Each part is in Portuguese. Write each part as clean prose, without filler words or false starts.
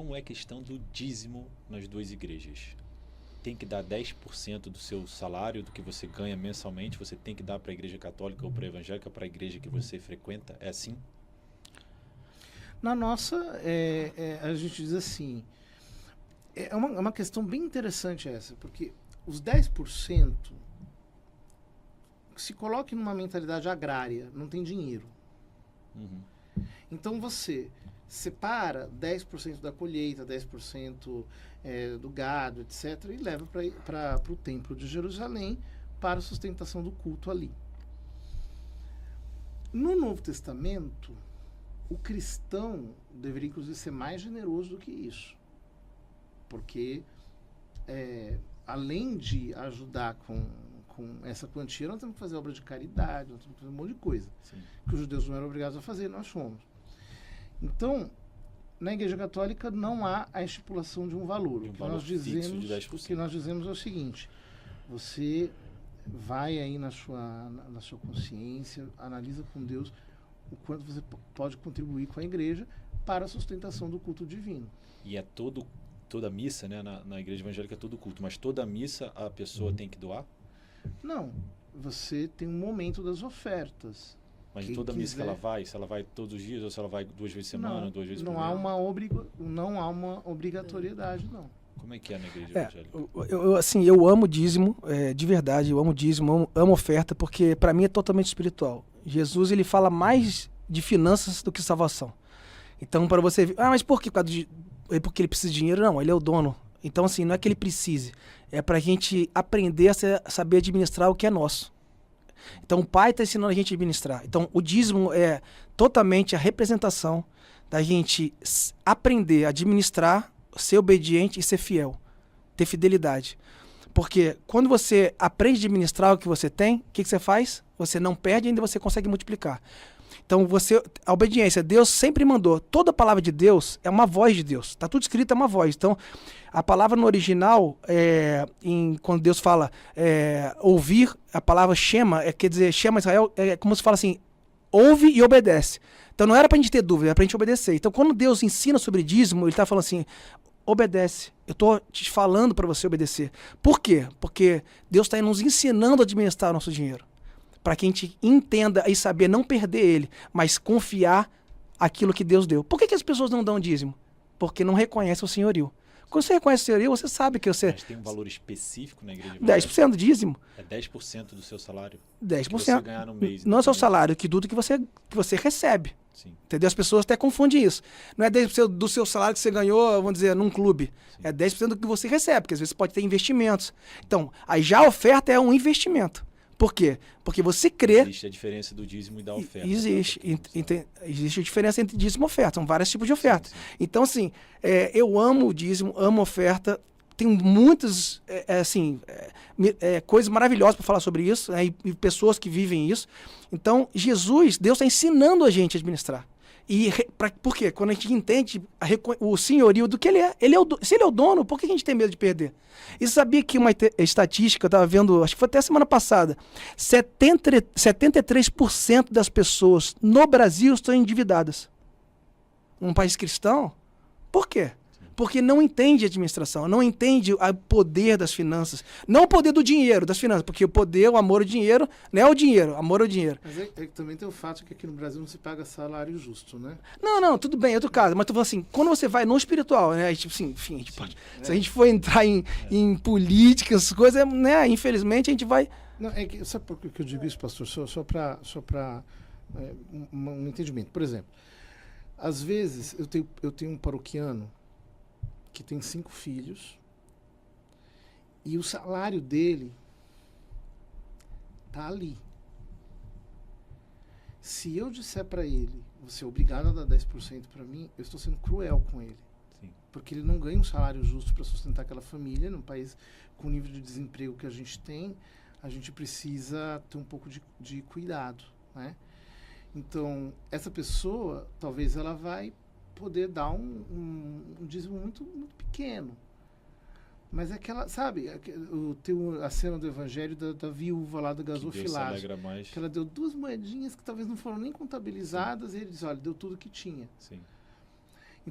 como é a questão do dízimo nas duas igrejas? Tem que dar 10% do seu salário, do que você ganha mensalmente, você tem que dar para a igreja católica ou para a evangélica, para a igreja que você frequenta? É assim? Na nossa, a gente diz assim, é uma questão bem interessante essa, porque os 10% se coloque numa mentalidade agrária, não tem dinheiro. Uhum. Então você separa 10% da colheita, 10% do gado, etc., e leva para o templo de Jerusalém para a sustentação do culto ali. No Novo Testamento, o cristão deveria, inclusive, ser mais generoso do que isso. Porque, além de ajudar com essa quantia, nós temos que fazer obra de caridade, nós temos que fazer um monte de coisa. Sim. Que os judeus não eram obrigados a fazer, nós fomos. Então, na Igreja Católica não há a estipulação de um valor. O que nós dizemos é o seguinte: você vai aí na sua consciência, analisa com Deus o quanto você pode contribuir com a Igreja para a sustentação do culto divino. E é toda missa, né? Na Igreja Evangélica é todo culto, mas toda missa a pessoa tem que doar? Não, você tem um momento das ofertas. Mas toda missa que ela vai, se ela vai todos os dias ou se ela vai 2 vezes por semana, não, 2 vezes por mês? Não há uma obrigatoriedade, não. Como é que é na igreja evangélica? Eu amo dízimo, de verdade, eu amo dízimo, amo oferta, porque para mim é totalmente espiritual. Jesus, ele fala mais de finanças do que salvação. Então, para você ver, mas por que? Porque ele precisa de dinheiro? Não, ele é o dono. Então, assim, não é que ele precise, é para a gente aprender a saber administrar o que é nosso. Então, o Pai está ensinando a gente a administrar. Então, o dízimo é totalmente a representação da gente aprender a administrar, ser obediente e ser fiel, ter fidelidade. Porque quando você aprende a administrar o que você tem, o que você faz? Você não perde, ainda você consegue multiplicar. Então, a obediência, Deus sempre mandou. Toda palavra de Deus é uma voz de Deus. Está tudo escrito, é uma voz. Então, a palavra no original, quando Deus fala ouvir, a palavra Shema, quer dizer, Shema Israel, é como se fala assim, ouve e obedece. Então, não era para a gente ter dúvida, era para a gente obedecer. Então, quando Deus ensina sobre dízimo, ele está falando assim, obedece. Eu estou te falando para você obedecer. Por quê? Porque Deus está nos ensinando a administrar o nosso dinheiro. Para que a gente entenda e saber não perder ele, mas confiar aquilo que Deus deu. Por que as pessoas não dão dízimo? Porque não reconhecem o senhorio. Quando você reconhece o senhorio, você sabe que você... Mas tem um valor específico na igreja? 10% do dízimo. É 10% do seu salário? 10%. Que você ganhar no mês. Não é só o salário, que tudo que você recebe. Sim. Entendeu? As pessoas até confundem isso. Não é 10% do seu salário que você ganhou, vamos dizer, num clube. Sim. É 10% do que você recebe, porque às vezes você pode ter investimentos. Então, aí já a oferta é um investimento. Por quê? Porque você crê... Existe a diferença do dízimo e da oferta. Existe. Existe a diferença entre dízimo e oferta. São vários tipos de oferta. Sim. Então, assim, eu amo o dízimo, amo a oferta. Tem muitas coisas maravilhosas para falar sobre isso, né, e pessoas que vivem isso. Então, Deus está ensinando a gente a administrar. Por quê? Quando a gente entende o senhorio do que ele é. Se ele é o dono, por que a gente tem medo de perder? E sabia que uma estatística, eu estava vendo, acho que foi até semana passada, 73% das pessoas no Brasil estão endividadas. Um país cristão? Por quê? Porque não entende a administração, não entende o poder das finanças. Não o poder do dinheiro, das finanças, porque o poder, o amor ao dinheiro, não é o dinheiro, amor ao dinheiro. Mas também tem o fato que aqui no Brasil não se paga salário justo, né? Não, tudo bem, é outro caso. Mas tu falando assim, quando você vai no espiritual, né? Tipo assim, enfim, se a gente for entrar em política, essas coisas, né? Infelizmente a gente vai... Não, sabe por que eu digo isso, pastor? Só para um entendimento. Por exemplo, às vezes eu tenho um paroquiano que tem 5 filhos e o salário dele tá ali. Se eu disser para ele, você é obrigado a dar 10% para mim, eu estou sendo cruel com ele. Sim. Porque ele não ganha um salário justo para sustentar aquela família. Num país com o nível de desemprego que a gente tem, a gente precisa ter um pouco de cuidado, né? Então, essa pessoa, talvez ela vai poder dar um dízimo muito, muito pequeno. Mas é aquela, sabe, a cena do evangelho da viúva lá do gasofilagem. Que ela deu 2 moedinhas que talvez não foram nem contabilizadas. Sim. E ele diz, olha, deu tudo que tinha. Sim.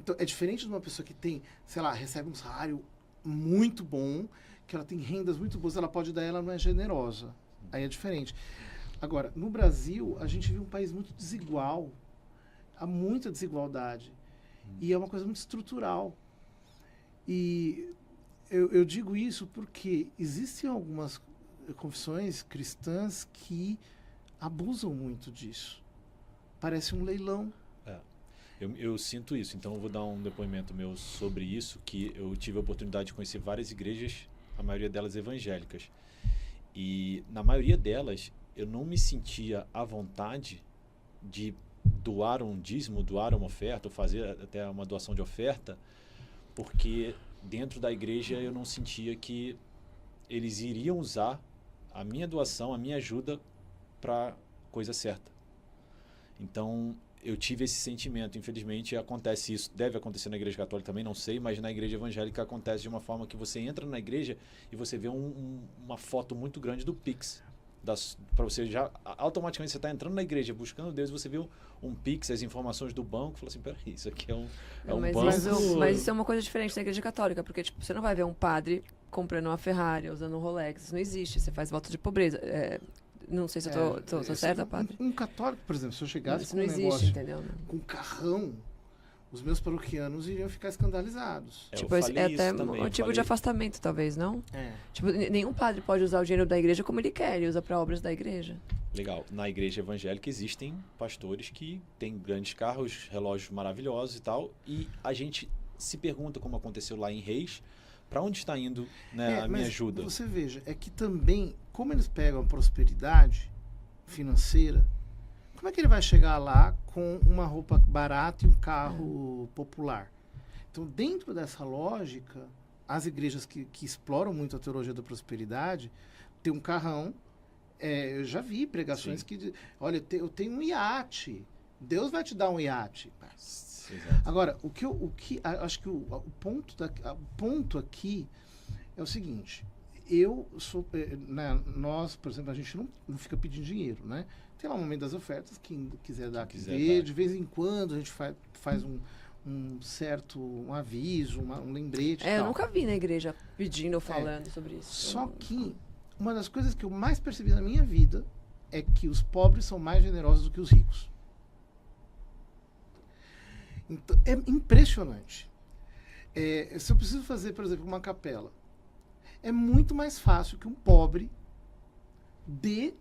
Então, é diferente de uma pessoa que tem, sei lá, recebe um salário muito bom, que ela tem rendas muito boas, ela pode dar, ela não é generosa. Aí é diferente. Agora, no Brasil, a gente vive um país muito desigual. Há muita desigualdade. E é uma coisa muito estrutural. E eu digo isso porque existem algumas confissões cristãs que abusam muito disso. Parece um leilão. Eu sinto isso, então eu vou dar um depoimento meu sobre isso, que eu tive a oportunidade de conhecer várias igrejas, a maioria delas evangélicas. E na maioria delas, eu não me sentia à vontade de doar um dízimo, doar uma oferta, ou fazer até uma doação de oferta, porque dentro da igreja eu não sentia que eles iriam usar a minha doação, a minha ajuda para coisa certa. Então, eu tive esse sentimento. Infelizmente, acontece isso. Deve acontecer na igreja católica também, não sei, mas na igreja evangélica acontece de uma forma que você entra na igreja e você vê uma foto muito grande do Pix. Para você já, automaticamente, você está entrando na igreja, buscando Deus, você vê um Pix, as informações do banco, fala assim, peraí, isso aqui é um banco. Mas isso é uma coisa diferente da igreja católica, porque tipo, você não vai ver um padre comprando uma Ferrari, usando um Rolex, isso não existe, você faz voto de pobreza. Não sei se eu tô certa, padre. Um católico, por exemplo, se eu chegasse isso com não um existe, negócio entendeu? com um carrão, os meus paroquianos iriam ficar escandalizados. Tipo, é até um tipo de afastamento, talvez, não? Tipo, nenhum padre pode usar o dinheiro da igreja como ele quer, ele usa para obras da igreja. Legal. Na igreja evangélica existem pastores que têm grandes carros, relógios maravilhosos e tal, e a gente se pergunta, como aconteceu lá em Reis, para onde está indo, né, a minha ajuda? Você veja, é que também, como eles pegam a prosperidade financeira, como é que ele vai chegar lá com uma roupa barata e um carro popular? Então, dentro dessa lógica, as igrejas que exploram muito a teologia da prosperidade, tem um carrão, eu já vi pregações que, olha, eu tenho um iate, Deus vai te dar um iate. Exato. Agora, acho que o ponto aqui é o seguinte: nós, por exemplo, a gente não fica pedindo dinheiro, né? Tem lá o momento das ofertas, quem quiser dar, de vez em quando a gente faz um aviso, um lembrete. Eu nunca vi na igreja pedindo ou falando sobre isso. Só que uma das coisas que eu mais percebi na minha vida é que os pobres são mais generosos do que os ricos. Então, é impressionante. Se eu preciso fazer, por exemplo, uma capela, é muito mais fácil que um pobre dê,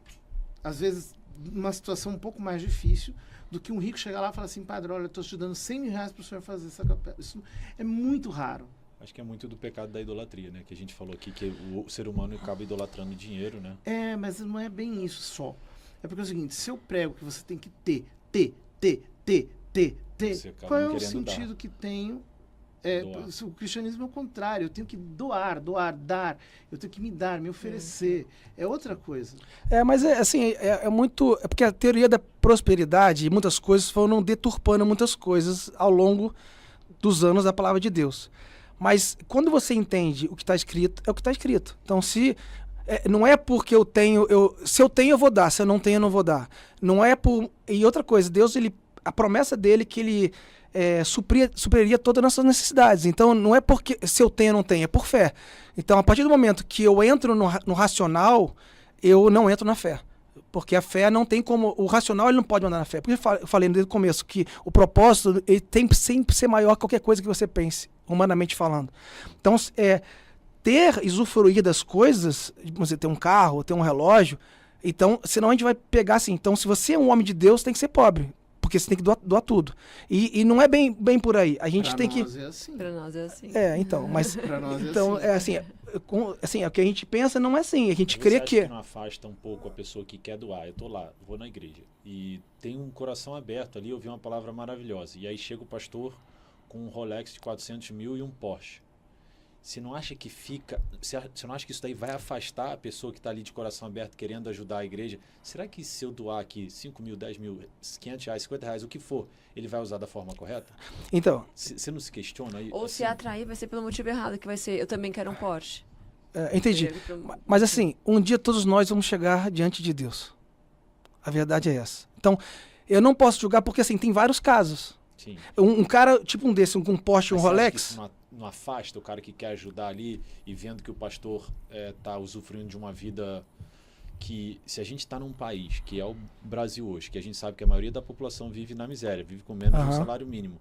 às vezes, numa situação um pouco mais difícil, do que um rico chegar lá e falar assim, padre, olha, eu estou te dando 100 mil reais para o senhor fazer essa capela. Isso é muito raro. Acho que é muito do pecado da idolatria, né? Que a gente falou aqui, que o ser humano acaba idolatrando dinheiro, né? Mas não é bem isso só. É porque é o seguinte, se eu prego que você tem que ter, qual é o sentido que tenho? O cristianismo é o contrário, eu tenho que doar, dar, eu tenho que me dar, me oferecer. É outra coisa. Mas é muito. É porque a teoria da prosperidade e muitas coisas foram deturpando muitas coisas ao longo dos anos da palavra de Deus. Mas quando você entende o que está escrito, é o que está escrito. Então, não é porque eu tenho, se eu tenho, eu vou dar, se eu não tenho, eu não vou dar. Não é por. E outra coisa, Deus, a promessa dele é que ele supriria todas as nossas necessidades. Então, não é porque se eu tenho ou não tenho, é por fé. Então, a partir do momento que eu entro no racional, eu não entro na fé. Porque a fé não tem como... O racional ele não pode mandar na fé. Porque eu falei desde o começo que o propósito ele tem que sempre ser maior que qualquer coisa que você pense, humanamente falando. Então, usufruir das coisas, você ter um carro, ter um relógio, então, senão a gente vai pegar assim. Então, se você é um homem de Deus, tem que ser pobre. Porque você tem que doar tudo. E não é bem por aí. A gente tem que... Pra nós é assim. Então, mas... Pra nós é então, assim. O que a gente pensa não é assim. A gente crê que... Você não afasta um pouco a pessoa que quer doar? Eu tô lá, vou na igreja. E tem um coração aberto ali, eu vi uma palavra maravilhosa. E aí chega o pastor com um Rolex de 400 mil e um Porsche. Você não acha que você não acha que isso daí vai afastar a pessoa que está ali de coração aberto querendo ajudar a igreja? Será que se eu doar aqui 5 mil, 10 mil, 500 reais, 50 reais, o que for, ele vai usar da forma correta? Então... Você não se questiona aí? Ou assim, se atrair vai ser pelo motivo errado, que vai ser, eu também quero um Porsche. Entendi. Mas assim, um dia todos nós vamos chegar diante de Deus. A verdade é essa. Então, eu não posso julgar porque assim, tem vários casos. Sim. Um cara, tipo um desse, com um Porsche e um Mas você acha que Rolex... isso não afasta o cara que quer ajudar ali e vendo que o pastor tá usufruindo de uma vida que, se a gente está num país que é o Brasil hoje, que a gente sabe que a maioria da população vive na miséria, vive com menos de um salário mínimo,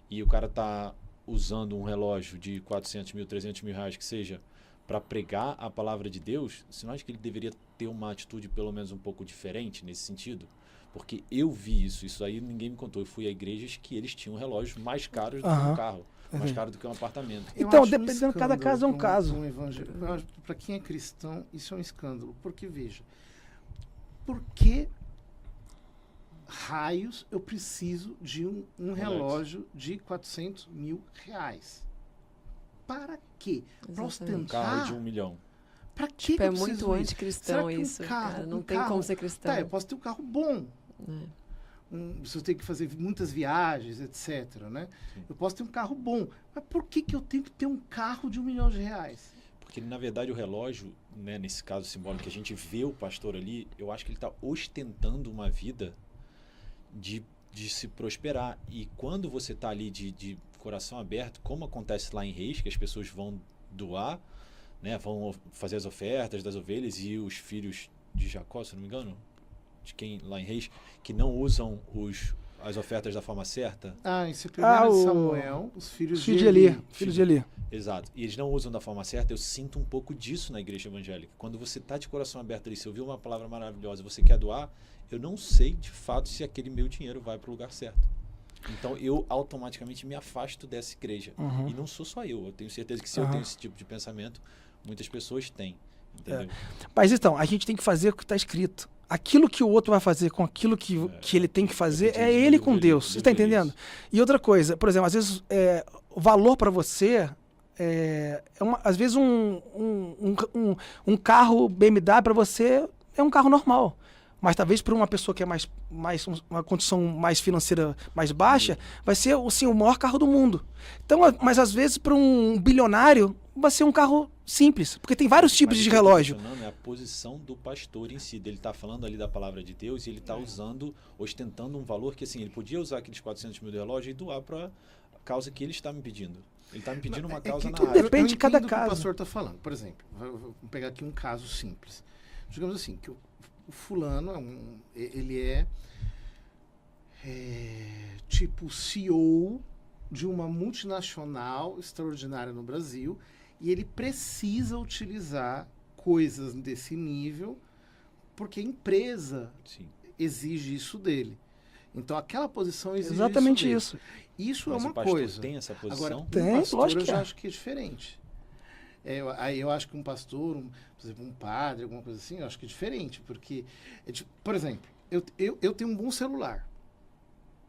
e o cara tá usando um relógio de 400 mil, 300 mil reais, que seja, para pregar a palavra de Deus, você não acha que ele deveria ter uma atitude pelo menos um pouco diferente nesse sentido? Porque eu vi isso aí ninguém me contou. Eu fui a igrejas que eles tinham relógios mais caros do que um carro, mais caro do que um apartamento. Então, dependendo, cada caso é um caso. Para quem é cristão, isso é um escândalo. Porque, veja, por que raios eu preciso de um relógio de 400 mil reais? Para quê? Para ostentar? Um carro de 1 milhão. Para que é muito anticristão isso. Cara, não tem como ser cristão. Tá, eu posso ter um carro bom. Se eu tenho que fazer muitas viagens, etc. Né? Eu posso ter um carro bom. Mas por que eu tenho que ter um carro de 1 milhão de reais? Porque, na verdade, o relógio, né, nesse caso simbólico que a gente vê o pastor ali, eu acho que ele está ostentando uma vida de se prosperar. E quando você está ali de coração aberto, como acontece lá em Reis, que as pessoas vão doar, né, vão fazer as ofertas das ovelhas, e os filhos de Jacó, se não me engano, de quem lá em Reis, que não usam as ofertas da forma certa. Isso é 1 Samuel, os filhos de Eli. Filhos de Eli. Exato. E eles não usam da forma certa. Eu sinto um pouco disso na igreja evangélica. Quando você está de coração aberto ali, se ouviu uma palavra maravilhosa, você quer doar, eu não sei de fato se aquele meu dinheiro vai para o lugar certo. Então eu automaticamente me afasto dessa igreja. E não sou só eu. Eu tenho certeza que se eu tenho esse tipo de pensamento, muitas pessoas têm. Entendeu? Mas então, a gente tem que fazer o que está escrito. Aquilo que o outro vai fazer com aquilo que ele tem que fazer é ele com Deus. Você está entendendo? E outra coisa, por exemplo, às vezes o valor para você às vezes um carro BMW para você é um carro normal. Mas talvez para uma pessoa que é uma condição mais financeira mais baixa, vai ser assim, o maior carro do mundo. Então, mas às vezes para um bilionário vai ser um carro simples, porque tem vários tipos de relógio. É a posição do pastor em si. Ele está falando ali da palavra de Deus e ele está ostentando um valor que, assim, ele podia usar aqueles 400 mil de relógio e doar para a causa que ele está me pedindo. Ele está me pedindo uma causa na área. Depende de cada caso. O que o pastor está falando. Por exemplo, vou pegar aqui um caso simples. Digamos assim, que o fulano ele é tipo CEO de uma multinacional extraordinária no Brasil, e ele precisa utilizar coisas desse nível porque a empresa exige isso dele. Então aquela posição exige exatamente isso. Isso é uma coisa. Tem essa posição? Agora, um pastor eu já acho que é diferente. Aí eu acho que um pastor, por exemplo, um padre, alguma coisa assim, eu acho que é diferente, porque, por exemplo, eu tenho um bom celular,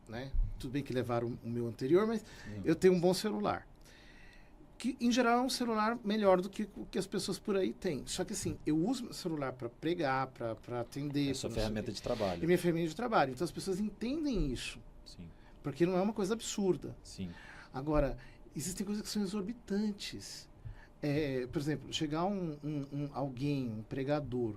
né? Tudo bem que levaram o meu anterior, mas eu tenho um bom celular. Que, em geral, é um celular melhor do que o que as pessoas por aí têm. Só que, assim, eu uso meu celular para pregar, para atender. É sua ferramenta de trabalho. É minha ferramenta de trabalho. Então, as pessoas entendem isso. Sim. Porque não é uma coisa absurda. Sim. Agora, existem coisas que são exorbitantes. Por exemplo, chegar alguém, um pregador,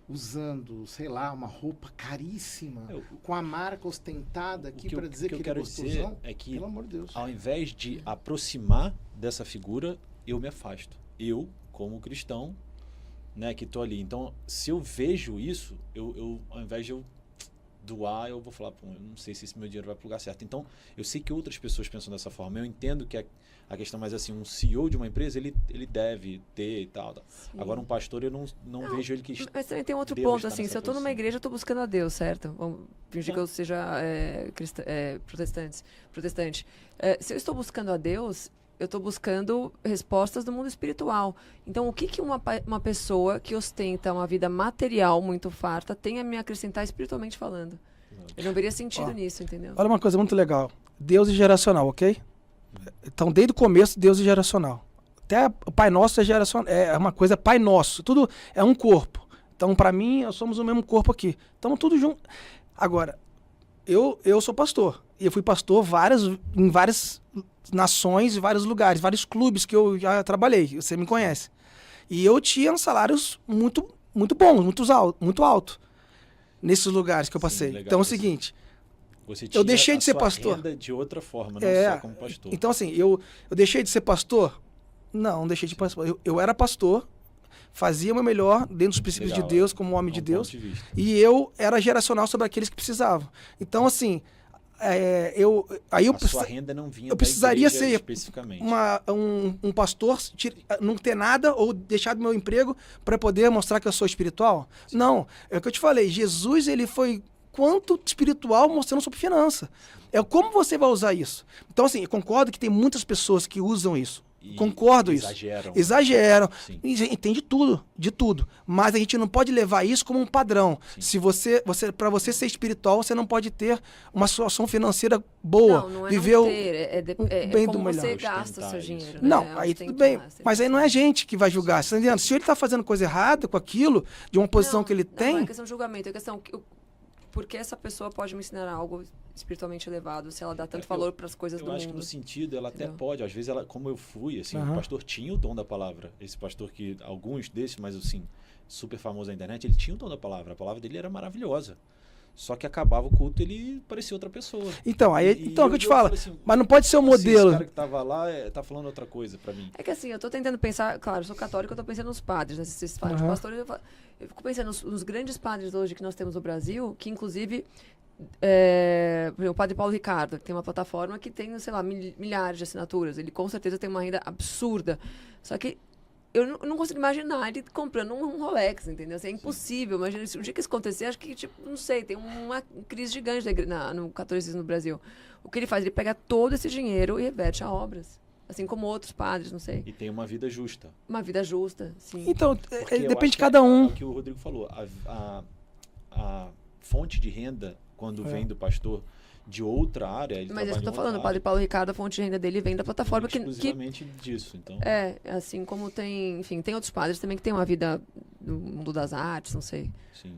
usando, sei lá, uma roupa caríssima, com a marca ostentada aqui para dizer que ele é gostosão, é que, pelo amor de Deus, ao invés de aproximar dessa figura, eu me afasto. Eu, como cristão, né, que estou ali. Então, se eu vejo isso, ao invés de eu doar, eu vou falar, pô, eu não sei se esse meu dinheiro vai para o lugar certo. Então, eu sei que outras pessoas pensam dessa forma. Eu entendo que a questão mais assim, um CEO de uma empresa, ele deve ter e tal. Sim. Agora, um pastor, eu não vejo ele que... Mas também tem outro ponto, assim, se eu estou numa igreja, eu estou buscando a Deus, certo? Vamos fingir que eu seja protestante. Se eu estou buscando a Deus, eu estou buscando respostas do mundo espiritual. Então, o que uma pessoa que ostenta uma vida material muito farta tem a me acrescentar espiritualmente falando? Eu não veria sentido nisso, entendeu? Olha uma coisa muito legal. Deus é geracional, ok? Então, desde o começo, Deus é geracional. Até o Pai Nosso é geracional. É uma coisa Pai Nosso. Tudo é um corpo. Então, para mim, nós somos o mesmo corpo aqui. Estamos tudo junto. Agora, eu sou pastor. E eu fui pastor em várias nações, em vários lugares, vários clubes que eu já trabalhei. Você me conhece. E eu tinha salários muito, muito bons, muito altos, nesses lugares que eu passei. Sim, legal, então é o seguinte, Você Eu deixei de ser sua pastor. renda de outra forma, não É, só como pastor. então assim, eu deixei de ser pastor? Não deixei de ser pastor. Eu era pastor, fazia o meu melhor dentro dos princípios Legal, de Deus, como homem de um Deus, ponto de vista. e eu era geracional sobre aqueles que precisavam. Então assim, eu A sua renda não vinha eu da precisaria igreja ser especificamente. um pastor, não ter nada ou deixar do meu emprego para poder mostrar que eu sou espiritual? Sim. Não, é o que eu te falei, Jesus ele foi quanto espiritual mostrando sobre finança. É como você vai usar isso. Então assim, eu concordo que tem muitas pessoas que usam isso. E Concordo exageram. isso. Exageram. Sim. Entende tudo, de tudo. Mas a gente não pode levar isso como um padrão. Sim. Se você para você ser espiritual, você não pode ter uma situação financeira boa. Não é viver não ter, bem como do melhor. você gasta o seu Ostentar isso. dinheiro. Né? Não, É aí tudo ostentar, bem. você Mas aí não é a gente que vai julgar. Você tá entendendo? Se ele tá fazendo coisa errada com aquilo, de uma posição que ele Não tem. é questão de julgamento, é questão porque essa pessoa pode me ensinar algo espiritualmente elevado, se ela dá tanto valor para as coisas do Eu acho que mundo. no sentido, ela até Entendeu? pode, às vezes, ela, como eu fui, assim, Aham. o pastor tinha o dom da palavra. Esse pastor que, alguns desses, mas assim, super famoso na internet, ele tinha o dom da palavra. A palavra dele era maravilhosa. Só que acabava o culto, ele parecia outra pessoa. Então, então é o que eu te falo. falei assim, Mas não pode ser um como assim modelo. Esse cara que tava lá tá falando outra coisa pra mim. É que assim, eu tô tentando pensar, claro, eu sou católica, eu tô pensando nos padres, né? Esses padres, Aham. pastores, eu fico pensando nos grandes padres hoje que nós temos no Brasil, que inclusive, por exemplo, o padre Paulo Ricardo, que tem uma plataforma que tem, sei lá, milhares de assinaturas, ele com certeza tem uma renda absurda, só que eu não consigo imaginar ele comprando um Rolex, entendeu? Assim, é impossível. Imagina, o dia que isso acontecer, acho que, tipo, não sei, tem uma crise gigante no catolicismo no Brasil. O que ele faz? Ele pega todo esse dinheiro e reverte a obras. Assim como outros padres, não sei. E tem uma vida justa. Uma vida justa, sim. Então, Porque eu depende acho de cada É um. o que o Rodrigo falou. A fonte de renda, quando vem do pastor de outra área, ele Mas é isso trabalha que eu tô em falando, o outra padre área, Paulo Ricardo, a fonte de renda dele vem da plataforma que exclusivamente disso. Então, assim como tem, enfim, tem outros padres também que têm uma vida no mundo das artes, não sei. sim.